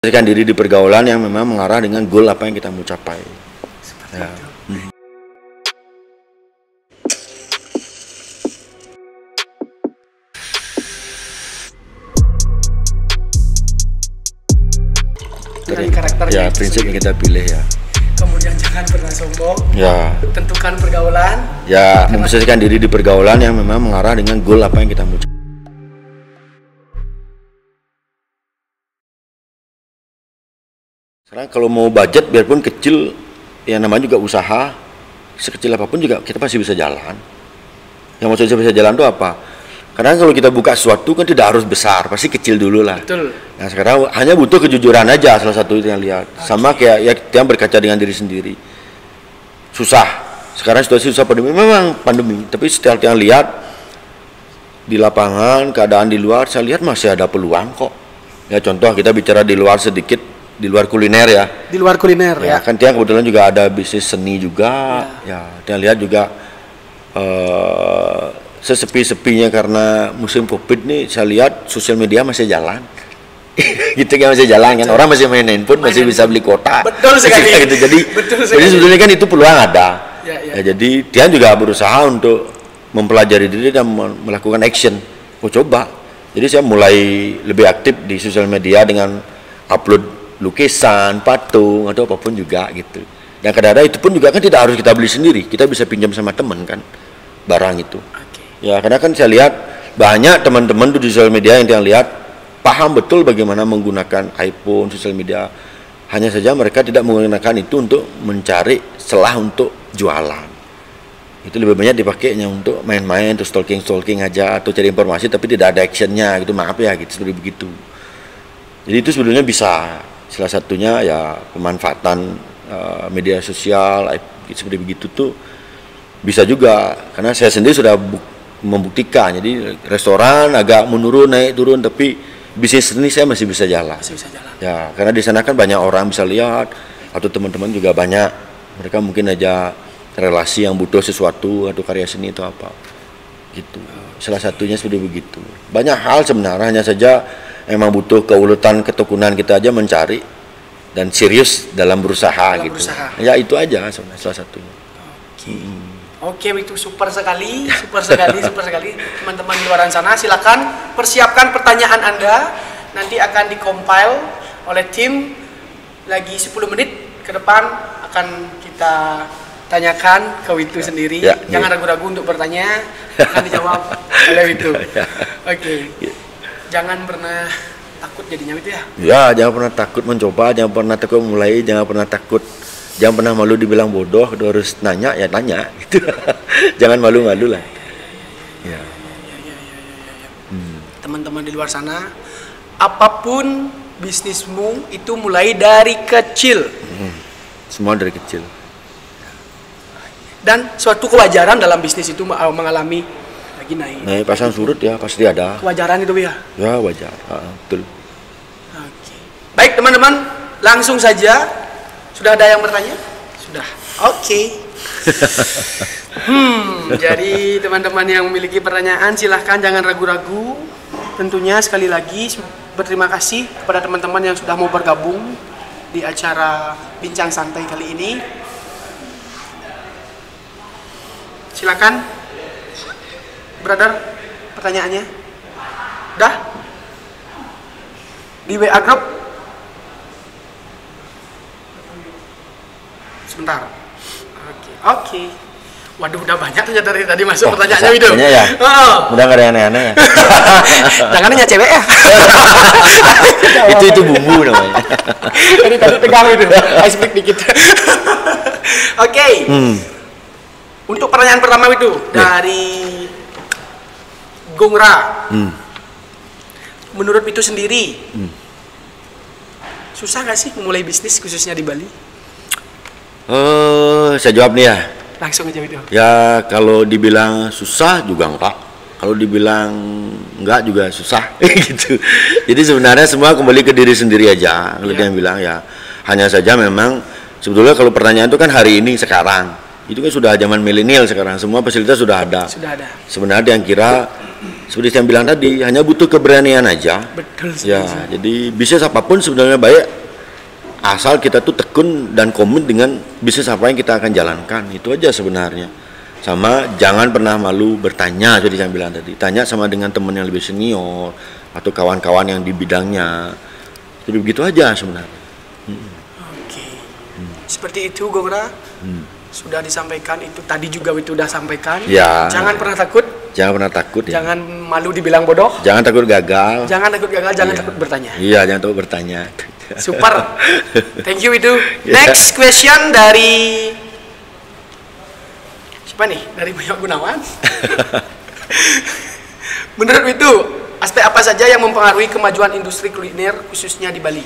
Memposisikan diri di pergaulan yang memang mengarah dengan goal apa yang kita mau capai. Ya. Dari karakternya ya, prinsip yang kita pilih ya. Kemudian jangan pernah sombong. Ya. Tentukan pergaulan. Ya, memposisikan diri di pergaulan yang memang mengarah dengan goal apa yang kita mau capai. Sekarang kalau mau budget biarpun kecil, ya namanya juga usaha, sekecil apapun juga kita pasti bisa jalan. Yang maksudnya bisa jalan itu apa? Karena kalau kita buka sesuatu kan tidak harus besar, pasti kecil dulu lah. Betul. Nah sekarang hanya butuh kejujuran aja, salah satu yang lihat. Sama kayak ya yang berkaca dengan diri sendiri. Susah. Sekarang situasi susah pandemi, memang pandemi. Tapi setelah yang lihat di lapangan, keadaan di luar, saya lihat masih ada peluang kok. Ya contoh kita bicara di luar sedikit, di luar kuliner ya. Di luar kuliner ya. Kan Tiang kebetulan juga ada bisnis seni juga. Ya Tiang lihat juga sesepi-sepinya karena musim Covid nih, saya lihat sosial media masih jalan. Gitu kan, masih jalan kan, orang masih main handphone, masih bisa beli kuota. Betul sekali. Gitu. Jadi sebetulnya kan itu peluang ada. Ya. Jadi Tian juga berusaha untuk mempelajari diri dan melakukan action. Oh coba. Jadi saya mulai lebih aktif di sosial media dengan upload lukisan, patung atau apapun juga gitu. Dan kadang-kadang itu pun juga kan tidak harus kita beli sendiri, kita bisa pinjam sama teman kan barang itu. Ya karena kan saya lihat banyak teman-teman di sosial media yang Tian lihat paham betul bagaimana menggunakan iPhone, sosial media. Hanya saja mereka tidak menggunakan itu untuk mencari celah untuk jualan. Itu lebih banyak dipakainya untuk main-main, terus stalking aja atau cari informasi tapi tidak ada actionnya gitu. Maaf ya gitu, seperti begitu. Jadi itu sebetulnya bisa, salah satunya ya pemanfaatan media sosial seperti begitu tuh bisa juga. Karena saya sendiri sudah membuktikan. Jadi restoran agak menurun, naik turun, tapi bisnis ini saya masih bisa jalan. Ya, karena di sana kan banyak orang bisa lihat, atau teman-teman juga banyak. Mereka mungkin aja relasi yang butuh sesuatu atau karya seni itu apa, gitu. Salah satunya seperti begitu. Banyak hal sebenarnya, hanya saja memang butuh keuletan ketekunan kita aja mencari dan serius dalam berusaha gitu. Ya itu aja sebenarnya salah satunya. Oke, itu super sekali. Teman-teman di luar sana, silakan persiapkan pertanyaan Anda. Nanti akan dikompil oleh tim. Lagi 10 menit ke depan akan kita tanyakan ke Witu sendiri. Jangan ragu-ragu untuk bertanya, akan dijawab oleh Witu. Oke. Jangan pernah takut jadinya Witu ya. Ya, jangan pernah takut mencoba, jangan pernah takut mulai, jangan pernah takut. Jangan pernah malu dibilang bodoh, harus nanya ya tanya gitu. Jangan malu-malu lah. Ya. Teman-teman di luar sana, apapun bisnismu itu mulai dari kecil. Semua dari kecil. Dan suatu kewajaran dalam bisnis itu mengalami lagi naik. Naik pasang surut ya pasti ada. Kewajaran itu ya. Ya wajar, betul. Oke. Baik teman-teman, langsung saja. Sudah ada yang bertanya? Sudah. Oke. Jadi teman-teman yang memiliki pertanyaan silahkan, jangan ragu-ragu. Tentunya sekali lagi berterima kasih kepada teman-teman yang sudah mau bergabung di acara Bincang Santai kali ini. Silakan, brother, pertanyaannya. Dah? Di WA group? Sebentar. Oke. Waduh, udah banyak ternyata dari tadi masuk pertanyaannya itu. Ya. Udah gak ada yang aneh-aneh ya. Jangan nanya cewek ya. itu bumbu namanya. Tadi tegang itu. Ice break dikit. Oke. Untuk pertanyaan pertama itu dari Gongra. Menurut itu sendiri, susah nggak sih memulai bisnis khususnya di Bali? Saya jawab nih ya. Langsung aja itu. Ya kalau dibilang susah juga enggak. Kalau dibilang enggak juga susah gitu. Jadi sebenarnya semua kembali ke diri sendiri aja. Kalau dia bilang ya hanya saja memang sebetulnya kalau pertanyaan itu kan hari ini sekarang. Itu kan sudah zaman milenial sekarang, semua fasilitas sudah ada. Sudah ada. Sebenarnya yang kira seperti yang bilang tadi, hanya butuh keberanian aja. Betul. Ya, jadi bisnis apapun sebenarnya baik asal kita tuh tekun dan komit dengan bisnis apa yang kita akan jalankan. Itu aja sebenarnya. Sama jangan pernah malu bertanya, jadi yang bilang tadi. Tanya sama dengan teman yang lebih senior atau kawan-kawan yang di bidangnya. Jadi begitu aja sebenarnya. Oke. Seperti itu Gongra. Sudah disampaikan itu tadi juga itu sudah sampaikan. Ya. Jangan pernah takut. Jangan pernah takut ya. Jangan malu dibilang bodoh. Jangan takut gagal. Jangan takut gagal, jangan Iya. takut bertanya. Iya, jangan takut bertanya. Super. Thank you itu. Ya. Next question dari siapa nih? Dari Mayor Gunawan. Menurut itu, aspek apa saja yang mempengaruhi kemajuan industri kuliner khususnya di Bali?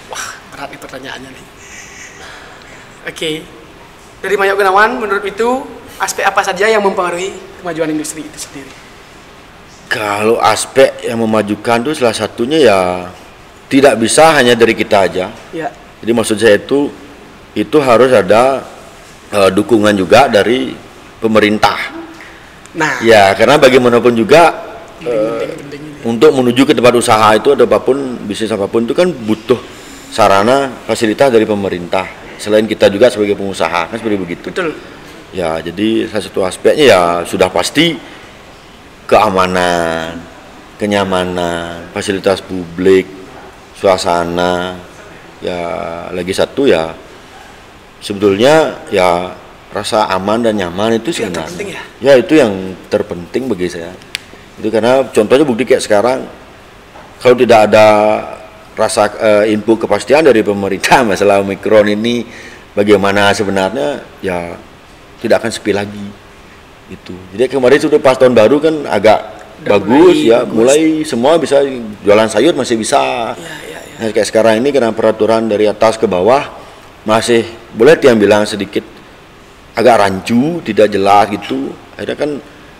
Wah, berat nih pertanyaannya nih. Oke. Dari Mayor Gunawan, menurut itu aspek apa saja yang mempengaruhi kemajuan industri itu sendiri? Kalau aspek yang memajukan itu salah satunya ya tidak bisa hanya dari kita aja. Ya. Jadi maksud saya itu harus ada dukungan juga dari pemerintah. Nah, Ya, karena bagaimanapun juga penting ini. untuk menuju ke tempat usaha itu ada apapun bisnis apapun itu kan butuh sarana fasilitas dari pemerintah. Selain kita juga sebagai pengusaha kan seperti begitu. Betul. Ya, jadi salah satu aspeknya ya sudah pasti keamanan, kenyamanan, fasilitas publik, suasana. Ya, lagi satu ya sebetulnya ya rasa aman dan nyaman itu Itu yang sebenarnya. terpenting ya? Ya, itu yang terpenting bagi saya. Itu karena contohnya bukti kayak sekarang kalau tidak ada rasa info kepastian dari pemerintah masalah Omikron ini bagaimana sebenarnya ya tidak akan sepi lagi itu. Jadi kemarin sudah pas tahun baru kan agak bagus ya, mulai semua bisa jualan sayur masih bisa. Ya. Nah, kayak sekarang ini karena peraturan dari atas ke bawah masih boleh yang bilang sedikit agak rancu, tidak jelas gitu. Akhirnya kan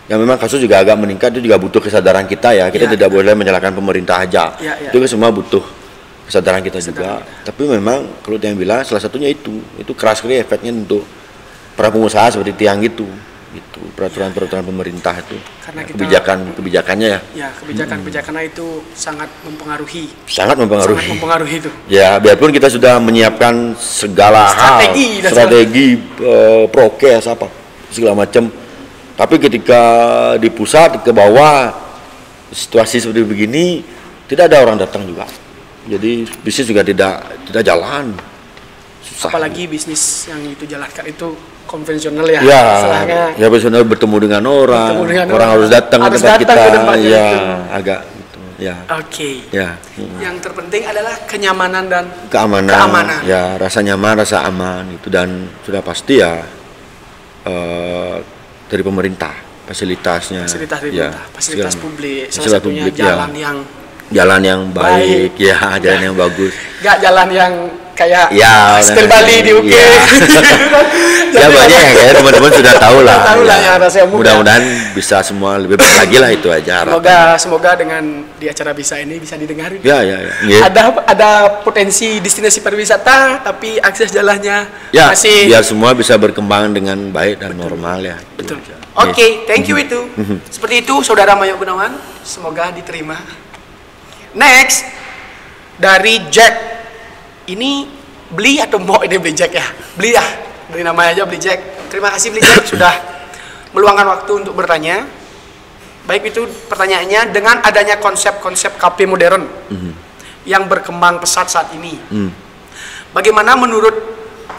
ya memang kasus juga agak meningkat, itu juga butuh kesadaran kita ya. Kita tidak boleh menyalahkan pemerintah aja. Ya. Itu kan semua butuh kesadaran kita juga. Tapi memang kalau yang bilang salah satunya itu keras sekali efeknya untuk para pengusaha seperti tiang gitu. Itu peraturan-peraturan pemerintah itu. Karena kita kebijakannya ya. Ya, kebijakan-kebijakannya itu sangat mempengaruhi. Sangat mempengaruhi. Sangat mempengaruhi itu. Ya, biarpun kita sudah menyiapkan segala strategi prokes apa segala macam. Tapi ketika di pusat ke bawah situasi seperti begini tidak ada orang datang juga. Jadi bisnis juga tidak jalan. Susah. Apalagi bisnis yang itu jalankan itu konvensional ya. Ya konvensional bertemu dengan orang harus datang ke tempat kita. Ya, itu. agak gitu. Ya. Oke. Ya. Yang terpenting adalah kenyamanan dan keamanan. Ya, rasa nyaman, rasa aman itu dan sudah pasti ya dari pemerintah fasilitasnya. Fasilitas publik. Salah satunya jalan yang baik, jalan yang bagus. Gak jalan yang kayak Stel Bali di UK. Ya banyak ya, kayak teman-teman sudah tahu lah. Ya, mudah-mudahan bisa semua lebih baik lagi lah itu aja. Semoga dengan di acara bisa ini bisa didengar. Ya. Ada potensi destinasi pariwisata, tapi akses jalannya masih. Biar semua bisa berkembang dengan baik dan normal ya. Betul. Oke, thank you itu. Seperti itu, Saudara Mayor Gunawan. Semoga diterima. Next dari Jack. Ini beli atau mau ini beli Jack ya? Beli ya, beli namanya aja beli Jack. Terima kasih beli Jack sudah meluangkan waktu untuk bertanya. Baik itu pertanyaannya, dengan adanya konsep-konsep kafe modern yang berkembang pesat saat ini, bagaimana menurut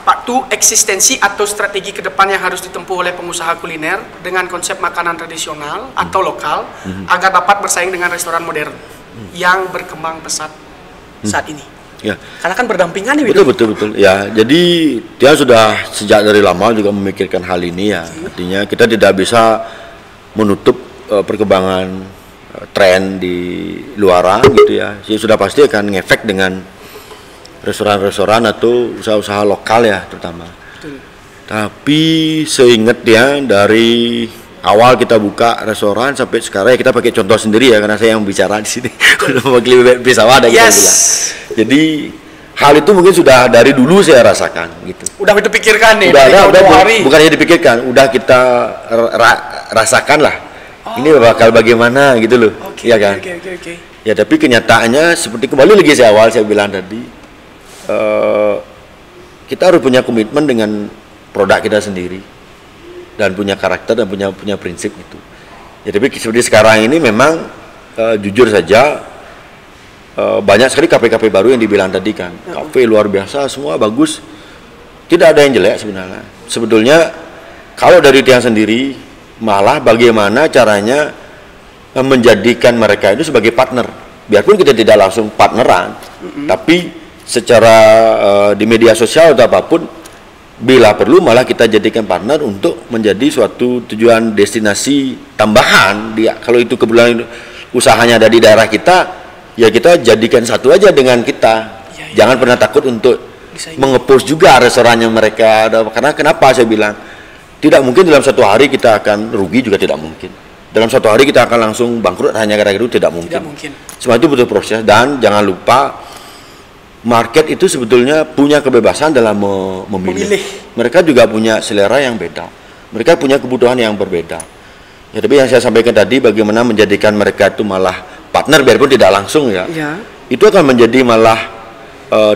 Pak Tu eksistensi atau strategi ke depan yang harus ditempuh oleh pengusaha kuliner dengan konsep makanan tradisional atau lokal agar dapat bersaing dengan restoran modern yang berkembang pesat saat ini? Ya. Karena kan berdampingan ya. Betul. Ya, jadi dia sudah sejak dari lama juga memikirkan hal ini ya. Artinya kita tidak bisa menutup perkembangan tren di luaran gitu ya. Jadi sudah pasti akan ngefek dengan restoran-restoran atau usaha-usaha lokal ya terutama. Betul. Tapi seingat dia dari awal kita buka restoran sampai sekarang ya kita pakai contoh sendiri ya karena saya yang bicara di sini. Kalau mau lebih pesawat ada kita bilang. Jadi hal itu mungkin sudah dari dulu saya rasakan gitu. Udah itu pikirkan nih. Udah bukan hanya dipikirkan, udah kita rasakan lah. Ini bakal bagaimana gitu loh, iya kan? Oke. Ya tapi kenyataannya seperti kembali lagi saya bilang tadi, kita harus punya komitmen dengan produk kita sendiri dan punya karakter dan punya prinsip itu. Ya tapi seperti sekarang ini memang jujur saja. Banyak sekali kafe-kafe baru yang dibilang tadi kan, kafe luar biasa, semua bagus, tidak ada yang jelek sebenarnya. Sebetulnya kalau dari Tiang sendiri, malah bagaimana caranya menjadikan mereka itu sebagai partner, biarpun kita tidak langsung partneran, tapi secara di media sosial atau apapun, bila perlu malah kita jadikan partner untuk menjadi suatu tujuan destinasi tambahan. Kalau itu kebetulan usahanya ada di daerah kita, ya kita jadikan satu aja dengan kita. Jangan pernah takut untuk menge-post juga restorannya mereka. Karena kenapa saya bilang tidak mungkin dalam satu hari kita akan rugi, juga tidak mungkin. Dalam satu hari kita akan langsung bangkrut hanya gara-gara itu, tidak mungkin. Semua itu butuh proses. Dan jangan lupa market itu sebetulnya punya kebebasan dalam memilih. Mereka juga punya selera yang beda. Mereka punya kebutuhan yang berbeda. Ya, tapi yang saya sampaikan tadi, bagaimana menjadikan mereka itu malah partner biarpun tidak langsung ya. Itu akan menjadi malah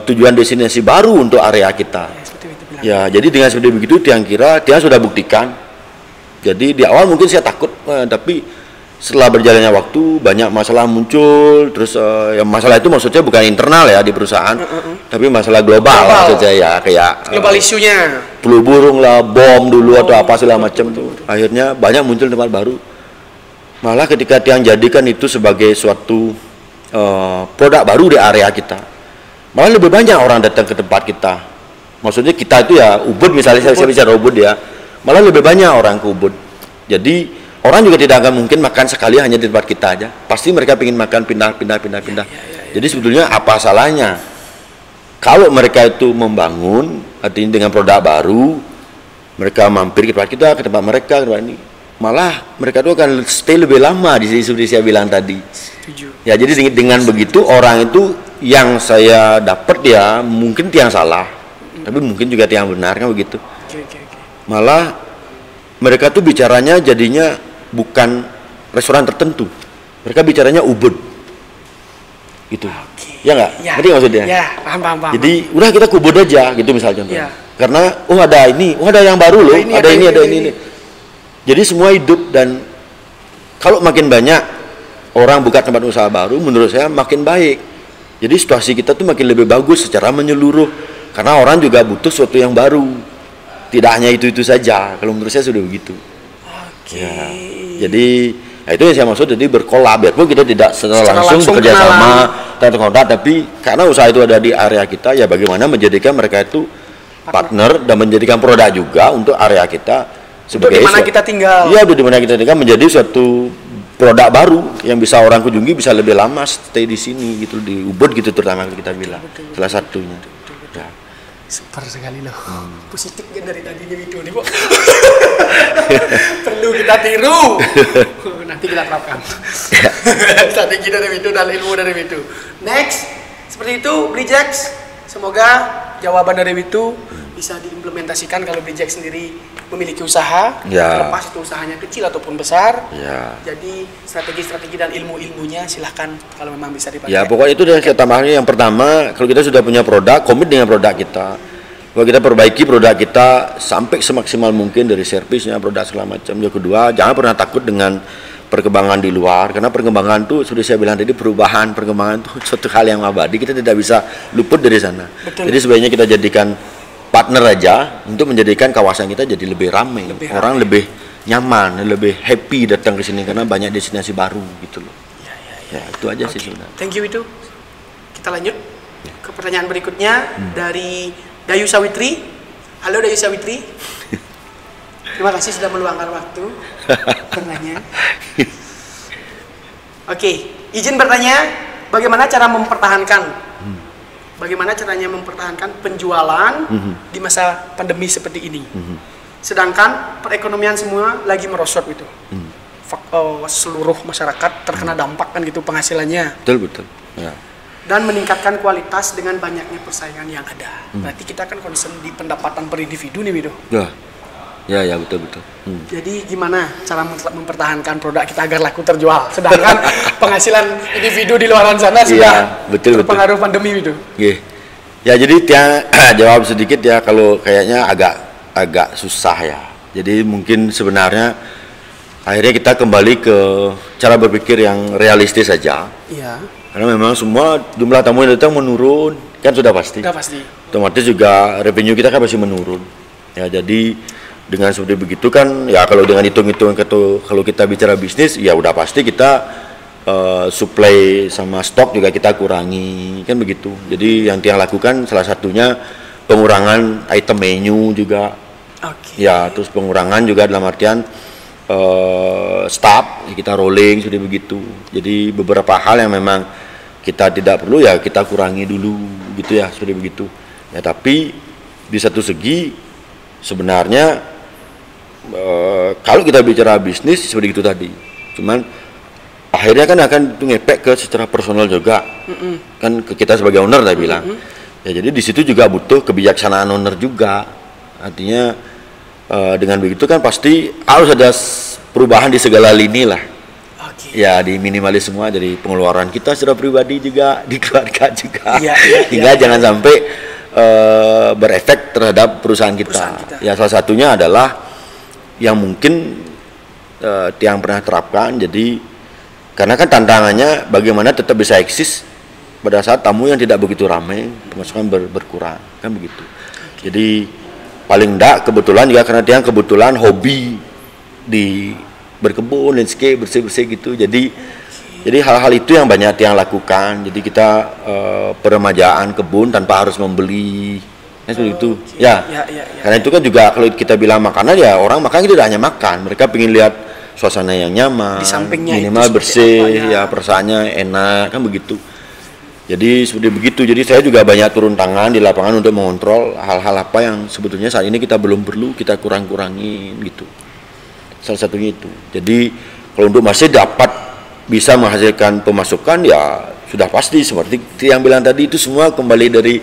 tujuan destinasi baru untuk area kita. Ya, jadi dengan seperti begitu Tiang kira Tiang sudah buktikan. Jadi di awal mungkin saya takut, tapi setelah berjalannya waktu banyak masalah muncul. Terus yang masalah itu maksudnya bukan internal ya di perusahaan, tapi masalah global maksudnya ya, kayak global isunya. Flu burung lah, bom dulu atau apa segala macam tuh. Akhirnya banyak muncul tempat baru. Malah ketika Tiang jadikan itu sebagai suatu produk baru di area kita, malah lebih banyak orang datang ke tempat kita. Maksudnya kita itu ya Ubud, misalnya saya bicara Ubud ya, malah lebih banyak orang ke Ubud. Jadi orang juga tidak akan mungkin makan sekali hanya di tempat kita aja. Pasti mereka ingin makan pindah. Jadi sebetulnya apa salahnya kalau mereka itu membangun, artinya dengan produk baru, mereka mampir ke tempat kita, ke tempat mereka, ke tempat ini. Malah mereka tuh akan stay lebih lama di sini seperti saya bilang tadi. Setuju. Ya, jadi dengan begitu orang itu yang saya dapat ya mungkin Tiang salah, tapi mungkin juga Tiang benar kan begitu. Malah mereka tuh bicaranya jadinya bukan restoran tertentu, mereka bicaranya Ubud, gitu. Ya nggak? Ngerti maksudnya? Ya, paham. Jadi udah kita ke Ubud aja, gitu misalnya contohnya. Karena ada ini, ada yang baru loh, ada ini. Jadi semua hidup, dan kalau makin banyak orang buka tempat usaha baru, menurut saya makin baik. Jadi situasi kita tuh makin lebih bagus secara menyeluruh, karena orang juga butuh sesuatu yang baru. Tidak hanya itu saja. Kalau menurut saya sudah begitu. Ya, jadi itu yang saya maksud. Jadi berkolab, biarpun kita tidak secara langsung bekerja sama tapi karena usaha itu ada di area kita, ya bagaimana menjadikan mereka itu partner dan menjadikan produk juga untuk area kita. Sebagai di mana kita tinggal. Iya, di mana kita tinggal menjadi suatu produk baru yang bisa orang kunjungi, bisa lebih lama stay di sini gitu, di Ubud gitu terutama kita bilang. Salah satunya. Ya. Super sekali loh. Positif kan dari tadi nih video nih, Bu. Perlu kita tiru. Nanti kita terapkan. Strategi dari video dan ilmu dari video. Next, seperti itu Blijax. Semoga jawaban dari itu bisa diimplementasikan kalau Blijax sendiri memiliki usaha, terlepas itu usahanya kecil ataupun besar. Jadi strategi-strategi dan ilmu-ilmunya silahkan kalau memang bisa dipakai. Ya, pokoknya itu yang saya tambahkan. Yang pertama, kalau kita sudah punya produk, komit dengan produk kita. Kalau kita perbaiki produk kita sampai semaksimal mungkin dari servisnya, produk segala macam. Yang kedua, jangan pernah takut dengan perkembangan di luar, karena perkembangan itu sudah saya bilang tadi, perkembangan itu suatu hal yang abadi, kita tidak bisa luput dari sana. Jadi sebaiknya kita jadikan partner aja untuk menjadikan kawasan kita jadi lebih ramai, orang lebih nyaman, lebih happy datang ke sini karena banyak destinasi baru gitu loh. Ya, itu aja sih sudah. Thank you itu. Kita lanjut ke pertanyaan berikutnya dari Dayu Sawitri. Halo Dayu Sawitri. Terima kasih sudah meluangkan waktu bertanya. Oke, izin bertanya, bagaimana cara mempertahankan? Bagaimana caranya mempertahankan penjualan di masa pandemi seperti ini? Sedangkan perekonomian semua lagi merosot gitu. Seluruh masyarakat terkena dampak kan gitu penghasilannya. Betul. Ya. dan meningkatkan kualitas dengan banyaknya persaingan yang ada. Berarti kita kan concern di pendapatan per individu nih, Wido. Ya, betul. Jadi gimana cara mempertahankan produk kita agar laku terjual? Sedangkan penghasilan individu di luar sana sudah terpengaruh pandemi, Wido. Ya, jadi jawab sedikit ya, kalau kayaknya agak susah ya. Jadi mungkin sebenarnya akhirnya kita kembali ke cara berpikir yang realistis saja. Iya. Karena memang semua jumlah tamu yang datang menurun, kan sudah pasti. Otomatis juga revenue kita kan masih menurun. Ya, jadi dengan seperti begitu kan, ya kalau dengan hitung-hitung kalau kita bicara bisnis, ya udah pasti kita supply sama stok juga kita kurangi, kan begitu. Jadi yang Tiang lakukan salah satunya pengurangan item menu juga. Ya, terus pengurangan juga dalam artian staff, kita rolling seperti begitu. Jadi beberapa hal yang memang kita tidak perlu ya kita kurangi dulu gitu ya, seperti begitu. Ya, tapi di satu segi sebenarnya kalau kita bicara bisnis seperti itu tadi, cuman akhirnya kan akan ngepek ke secara personal juga, kan ke kita sebagai owner saya bilang. Ya, jadi di situ juga butuh kebijaksanaan owner juga. Artinya dengan begitu kan pasti harus ada perubahan di segala lini lah. Ya, diminimalis semua dari pengeluaran kita secara pribadi juga, di keluarga juga, hingga jangan sampai berefek terhadap perusahaan kita. Ya, salah satunya adalah yang mungkin Tiang pernah terapkan. Jadi karena kan tantangannya bagaimana tetap bisa eksis pada saat tamu yang tidak begitu ramai, pemasukan berkurang, kan begitu. Jadi paling enggak kebetulan juga karena Tiang kebetulan hobi di berkebun, landscape, bersih-bersih gitu. Jadi hal-hal itu yang banyak Tiang lakukan. Jadi kita peremajaan kebun tanpa harus membeli. Seperti itu. Ya. Karena itu kan juga kalau kita bilang makanan, ya orang makan itu tidak hanya makan, mereka ingin lihat suasana yang nyaman, di sampingnya minimal bersih, ya perasaannya enak, kan begitu. Jadi seperti begitu. Jadi saya juga banyak turun tangan di lapangan untuk mengontrol hal-hal apa yang sebetulnya saat ini kita belum perlu kita kurangin gitu. Salah satunya itu. Jadi kalau untuk masih dapat bisa menghasilkan pemasukan, ya sudah pasti seperti yang bilang tadi, itu semua kembali dari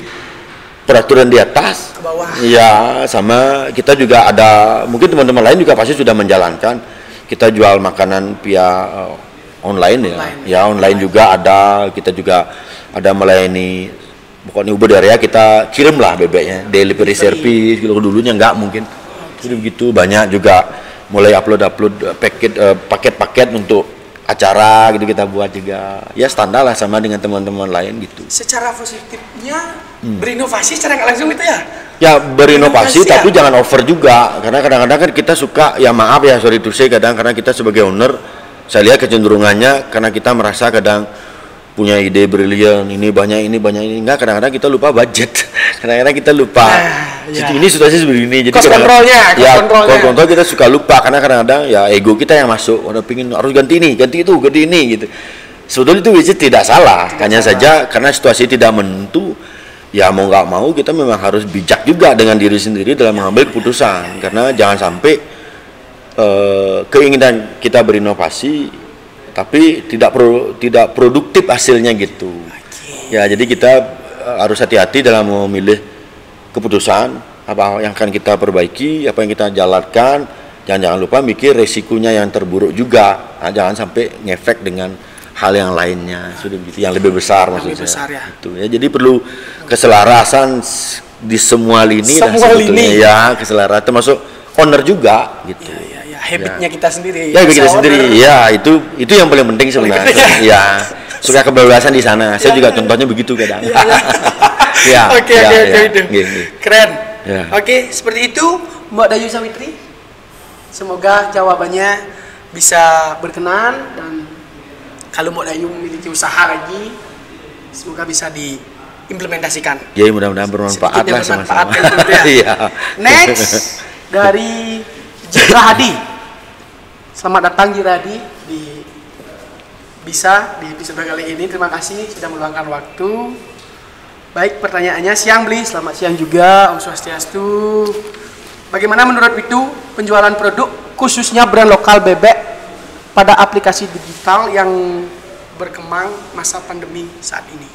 peraturan di atas ke bawah. Ya, sama kita juga ada, mungkin teman-teman lain juga pasti sudah menjalankan. Kita jual makanan via online. Online juga ada. Kita juga ada melayani, pokoknya Uber area kita kirim lah bebeknya, delivery service. Kalau dulunya enggak mungkin. Jadi begitu, banyak juga mulai upload paket-paket untuk acara gitu kita buat juga. Ya standar lah sama dengan teman-teman lain gitu. Secara positifnya berinovasi secara nggak langsung itu ya? Ya berinovasi tapi jangan over juga, karena kadang-kadang kan kita suka, ya maaf ya sorry to say, kadang karena kita sebagai owner saya lihat kecenderungannya karena kita merasa kadang punya ide brilian, ini banyak ini enggak, kadang-kadang kita lupa budget. Kadang-kadang kita lupa ini situasi seperti ini, jadi kontrol kita suka lupa karena kadang-kadang ya ego kita yang masuk, udah pingin harus ganti ini gitu. Sebetulnya itu budget tidak salah, hanya saja karena situasi tidak menentu, ya mau nggak mau kita memang harus bijak juga dengan diri sendiri dalam mengambil keputusan, karena jangan sampai keinginan kita berinovasi tapi tidak produktif hasilnya gitu. Ya, jadi kita harus hati-hati dalam memilih keputusan apa yang akan kita perbaiki, apa yang kita jalankan. Jangan lupa mikir resikonya yang terburuk juga. Nah, jangan sampai ngefek dengan hal yang lainnya, sudah begitu, yang lebih besar maksudnya. Itu ya, jadi perlu keselarasan di semua lini ya, keselarasan termasuk owner juga gitu. Habitnya kita sendiri. Ya, kita sendiri. Ya, itu yang paling penting sebenarnya. Ya, suka kebebasan di sana. Saya juga contohnya begitu kadang. Oke. Keren. Oke, seperti itu Mbak Dayu Sawitri. Semoga jawabannya bisa berkenan, dan kalau Mbak Dayu memiliki usaha lagi, semoga bisa diimplementasikan. Ya, mudah-mudahan bermanfaat lah sama-sama. Next dari Jira Hadi. Selamat datang Jira Hadi di episode kali ini. Terima kasih sudah meluangkan waktu. Baik, pertanyaannya, siang Bli, selamat siang juga, Om Swastiastu. Bagaimana menurut Witu penjualan produk khususnya brand lokal bebek pada aplikasi digital yang berkembang masa pandemi saat ini?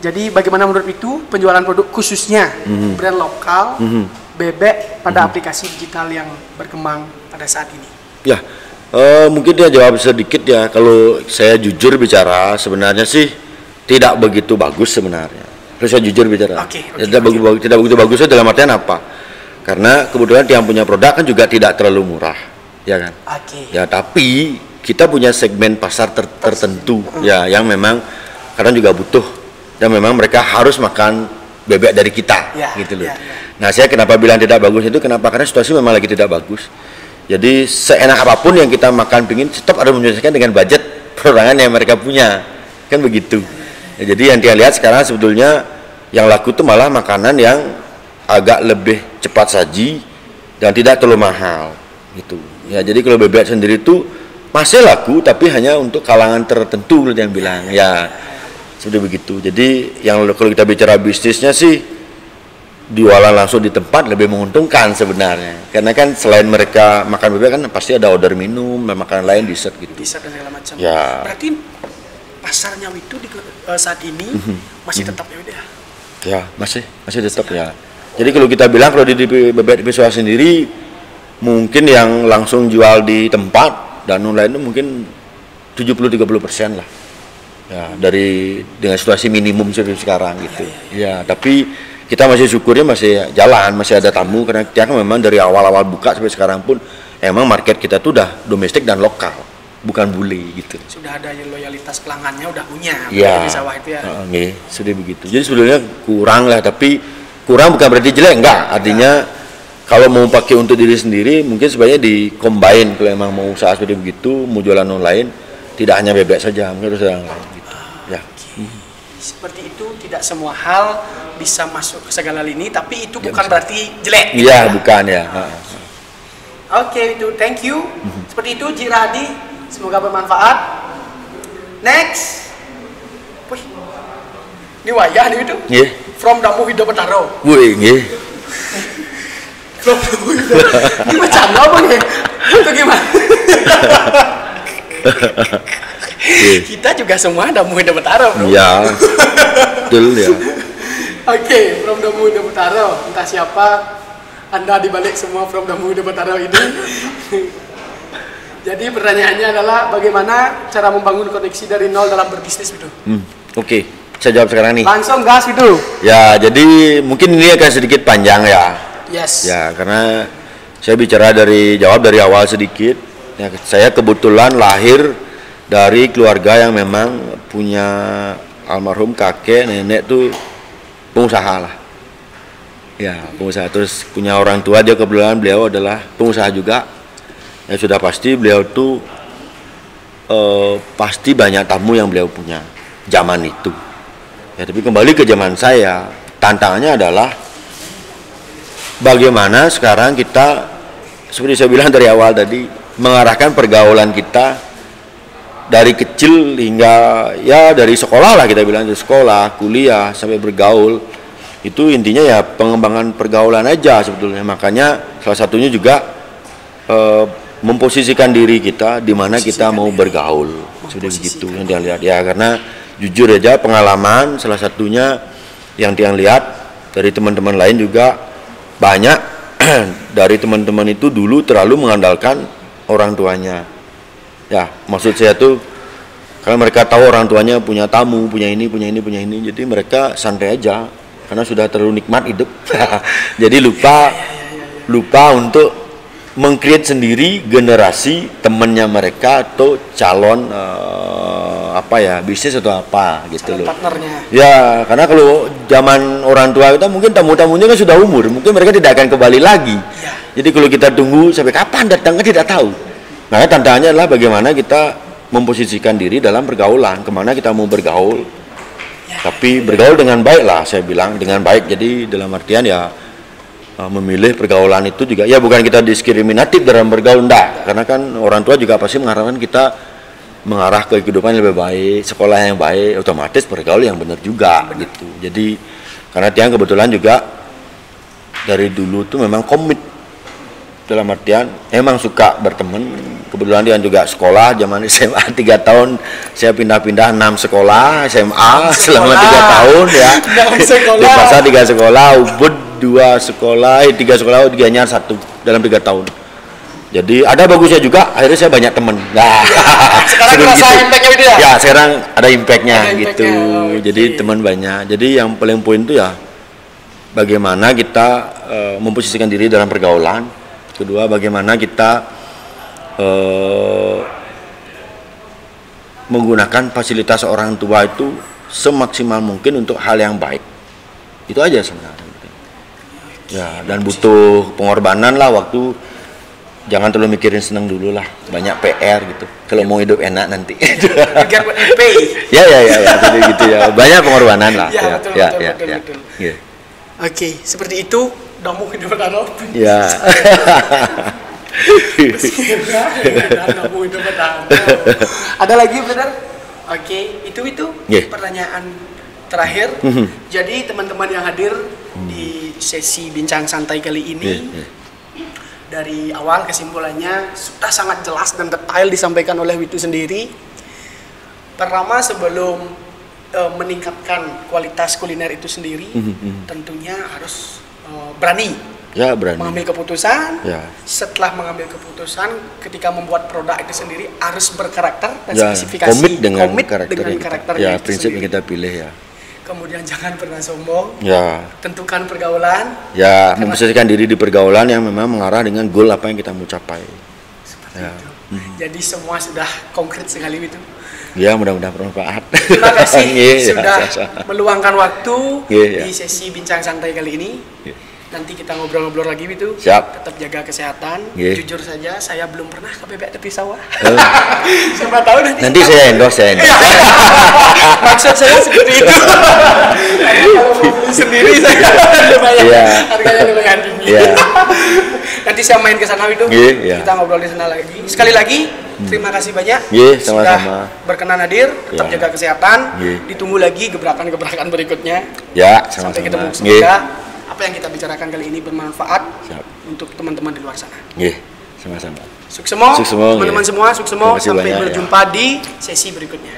Jadi bagaimana menurut itu penjualan produk khususnya brand lokal bebek pada aplikasi digital yang berkembang pada saat ini? Ya, mungkin dia jawab sedikit ya. Kalau saya jujur bicara, sebenarnya sih tidak begitu bagus sebenarnya. Terus saya jujur bicara, tidak begitu bagusnya dalam artian apa? Karena kebetulan yang punya produk kan juga tidak terlalu murah, ya kan? Ya, tapi kita punya segmen pasar tertentu, ya, yang memang kadang juga butuh. Dan memang mereka harus makan bebek dari kita, gitu loh. Nah, saya kenapa bilang tidak bagus itu kenapa? Karena situasi memang lagi tidak bagus. Jadi seenak apapun yang kita makan pingin, tetap harus menyesuaikan dengan budget perorangan yang mereka punya, kan begitu. Ya, jadi yang dia lihat sekarang sebetulnya yang laku itu malah makanan yang agak lebih cepat saji dan tidak terlalu mahal, gitu. Ya, jadi kalau bebek sendiri itu masih laku, tapi hanya untuk kalangan tertentu yang bilang, ya. Seperti begitu. Jadi yang kalau kita bicara bisnisnya sih jualan langsung di tempat lebih menguntungkan sebenarnya. Karena kan selain mereka makan bebek kan pasti ada order minum, makanan lain, dessert gitu. Dessert dan segala macam. Ya. Berarti pasarnya itu saat ini masih tetap ya udah. Ya, masih tetap ya. Jadi kalau kita bilang kalau di bebek Visual sendiri mungkin yang langsung jual di tempat dan online itu mungkin 70-30% lah. Ya, dengan situasi minimum seperti sekarang gitu. Ya, tapi kita masih syukurnya masih jalan, masih ada tamu karena kita kan memang dari awal-awal buka sampai sekarang pun emang market kita tuh udah domestik dan lokal, bukan bule gitu. Sudah ada loyalitas pelanggannya udah punya ya, di sawah itu ya. Sudah begitu. Jadi sebetulnya kurang lah, tapi kurang bukan berarti jelek, enggak. Artinya kalau mau pakai untuk diri sendiri mungkin sebaiknya di-combine kalau emang mau usaha seperti begitu, mau jualan online, tidak hanya bebek saja, mungkin harus yang lain gitu. Ya. Seperti itu, tidak semua hal bisa masuk ke segala lini, tapi itu bukan berarti jelek. Iya, bukan ya. Oke, itu thank you. Seperti itu Jiradi, semoga bermanfaat. Next. Wih. Ini wayah nih itu. Nggih. From Damu Hidup Betaro. Wih, nggih. From Damu Hidup. Ini macam apa nih? Itu gimana? Kita juga semua Damu Hidup Betaro, bro. Iya. Betul ya. Oke, from Damu Hidup Betaro. Entah siapa Anda dibalik semua from Damu Hidup Betaro ini. Jadi pertanyaannya adalah bagaimana cara membangun koneksi dari nol dalam berbisnis itu? Oke, saya jawab sekarang nih. Langsung gas itu. Ya, jadi mungkin ini akan sedikit panjang ya. Yes. Ya, karena saya bicara jawab dari awal sedikit. Ya, saya kebetulan lahir dari keluarga yang memang punya almarhum kakek nenek tuh pengusaha lah. Ya, pengusaha. Terus punya orang tua, dia kebetulan beliau adalah pengusaha juga. Ya, sudah pasti beliau tuh pasti banyak tamu yang beliau punya zaman itu. Ya, tapi kembali ke zaman saya, tantangannya adalah bagaimana sekarang kita, seperti saya bilang dari awal tadi, mengarahkan pergaulan kita dari kecil hingga ya dari sekolah lah, kita bilang dari sekolah, kuliah sampai bergaul, itu intinya ya pengembangan pergaulan aja sebetulnya. Makanya salah satunya juga memposisikan diri kita di mana kita mau bergaul, sudah begitu yang dia lihat ya. Karena jujur aja pengalaman salah satunya yang dia lihat dari teman-teman lain juga banyak dari teman-teman itu dulu terlalu mengandalkan orang tuanya. Ya, maksud saya tuh kalau mereka tahu orang tuanya punya tamu, punya ini, jadi mereka santai aja karena sudah terlalu nikmat hidup. Jadi lupa untuk meng-create sendiri generasi temannya mereka atau calon bisnis atau apa gitu loh. Partnernya. Ya, karena kalau zaman orang tua kita mungkin tamu-tamunya kan sudah umur, mungkin mereka tidak akan kembali lagi. Ya. Jadi kalau kita tunggu sampai kapan datang kan tidak tahu. Nah, tantangannya adalah bagaimana kita memposisikan diri dalam pergaulan, kemana kita mau bergaul, tapi bergaul dengan baik lah, saya bilang dengan baik. Jadi dalam artian ya memilih pergaulan itu juga, ya bukan kita diskriminatif dalam bergaul, enggak, karena kan orang tua juga pasti mengharapkan kita mengarah ke kehidupan yang lebih baik, sekolah yang baik, otomatis bergaul yang benar juga gitu. Jadi karena Tiang kebetulan juga dari dulu tuh memang komit dalam artian emang suka berteman. Kebetulan dia juga sekolah zaman SMA 3 tahun, saya pindah-pindah 6 sekolah SMA selama 3 tahun ya. Di Pasar 3 sekolah, Ubud 2 sekolah, 3 sekolah, 3-nya 1 dalam 3 tahun. Jadi ada bagusnya juga, akhirnya saya banyak teman. Nah, sekarang terasa impactnya itu ya? Ya, sekarang ada impactnya gitu. Okay. Jadi teman banyak. Jadi yang paling poin itu ya bagaimana kita memposisikan diri dalam pergaulan. Kedua, bagaimana kita menggunakan fasilitas orang tua itu semaksimal mungkin untuk hal yang baik. Itu aja sebenarnya. Ya, dan butuh pengorbanan lah waktu. Jangan terlalu mikirin senang dulu lah, banyak PR gitu. Kalau mau hidup enak nanti. Get what you pay. Ya, jadi gitu ya. Banyak pengorbanan lah. Betul. Yeah. Oke, seperti itu. Damu hidup bertahan. Ya. Ada lagi benar? Oke, itu pertanyaan terakhir. Jadi teman-teman yang hadir di sesi bincang santai kali ini, dari awal kesimpulannya sudah sangat jelas dan detail disampaikan oleh Witu sendiri. Pertama, sebelum meningkatkan kualitas kuliner itu sendiri, tentunya harus berani mengambil keputusan. Setelah mengambil keputusan, ketika membuat produk itu sendiri harus berkarakter dan spesifikasi, komit dengan karakternya itu prinsip yang sendiri. kita pilih ya. Kemudian jangan pernah sombong. Ya. Tentukan pergaulan. Ya, memposisikan diri di pergaulan yang memang mengarah dengan goal apa yang kita mau capai. Seperti itu. Jadi semua sudah konkret sekali itu. Ya, mudah-mudahan bermanfaat. Terima kasih sudah meluangkan waktu di sesi bincang santai kali ini. Nanti kita ngobrol-ngobrol lagi itu. Siap. Tetap jaga kesehatan. Jujur saja, saya belum pernah ke bebek tepi sawah. Siapa tahu nanti saya endorse. Maksud saya seperti itu. Kalau mau beli sendiri saya harganya lumayan tinggi. Nanti saya main ke sana itu. Kita ngobrol di sana lagi. Sekali lagi, terima kasih banyak sudah berkenan hadir. Tetap jaga kesehatan. Ditunggu lagi gebrakan-gebrakan berikutnya. Ya, sampai ketemu. Semoga apa yang kita bicarakan kali ini bermanfaat untuk teman-teman di luar sana. Sama-sama. Sukses semua, teman-teman semua, sukses semua. Sampai berjumpa di sesi berikutnya.